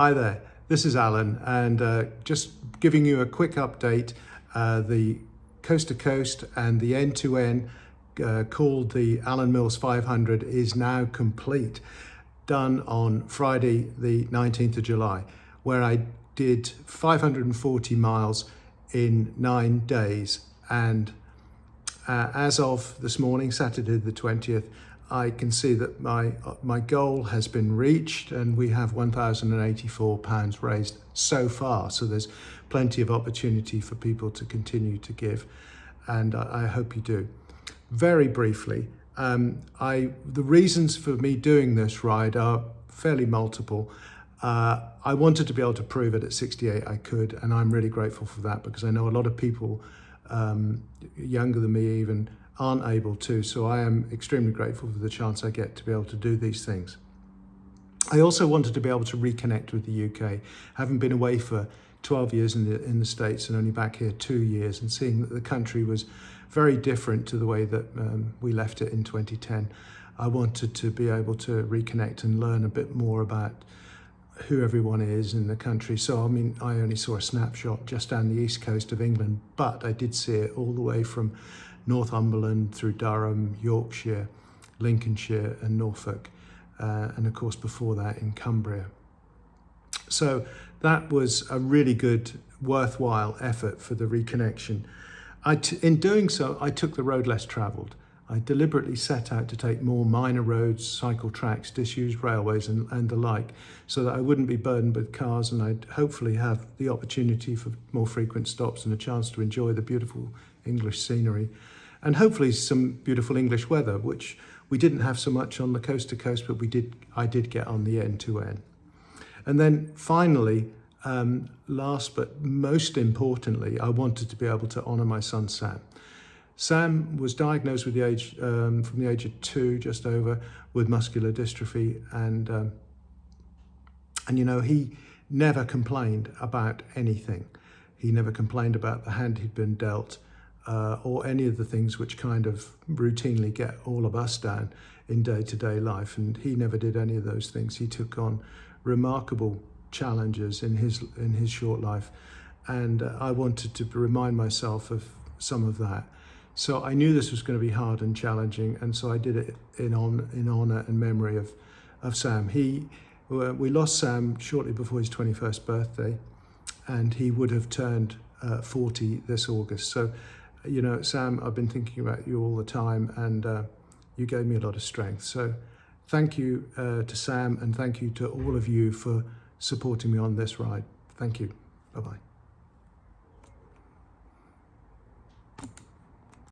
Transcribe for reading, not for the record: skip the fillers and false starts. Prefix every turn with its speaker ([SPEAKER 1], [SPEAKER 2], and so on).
[SPEAKER 1] Hi there, this is Alan, and just giving you a quick update. The Coast to Coast and the N2N called the Allen Mills 500 is now complete, done on Friday the 19th of July, where I did 540 miles in 9 days, and as of this morning, Saturday the 20th, I can see that my goal has been reached, and we have £1,084 raised so far. So there's plenty of opportunity for people to continue to give, and I hope you do. Very briefly, the reasons for me doing this ride are fairly multiple. I wanted to be able to prove it at 68 I could, and I'm really grateful for that, because I know a lot of people younger than me even aren't able to, so I am extremely grateful for the chance I get to be able to do these things. I also wanted to be able to reconnect with the UK, having been away for 12 years in the States and only back here 2 years, and seeing that the country was very different to the way that we left it in 2010. I wanted to be able to reconnect and learn a bit more about who everyone is in the country. So I mean, I only saw a snapshot just down the east coast of England, but I did see it all the way from Northumberland through Durham, Yorkshire, Lincolnshire and Norfolk, and of course before that in Cumbria. So that was a really good, worthwhile effort for the reconnection. In doing so, I took the road less travelled. I deliberately set out to take more minor roads, cycle tracks, disused railways and the like, so that I wouldn't be burdened with cars, and I'd hopefully have the opportunity for more frequent stops and a chance to enjoy the beautiful English scenery, and hopefully some beautiful English weather, which we didn't have so much on the coast to coast, but I did get on the N2N. And then finally, last but most importantly, I wanted to be able to honour my son Sam. Sam was diagnosed with from the age of 2, just over, with muscular dystrophy, and you know, he never complained about anything. He never complained about the hand he'd been dealt, or any of the things which kind of routinely get all of us down in day-to-day life, and he never did any of those things. He took on remarkable challenges in his short life, and I wanted to remind myself of some of that. So I knew this was going to be hard and challenging, and so I did it in honour and memory of Sam. We lost Sam shortly before his 21st birthday, and he would have turned 40 this August. So, you know, Sam, I've been thinking about you all the time, and you gave me a lot of strength. So thank you to Sam, and thank you to all of you for supporting me on this ride. Thank you. Bye-bye.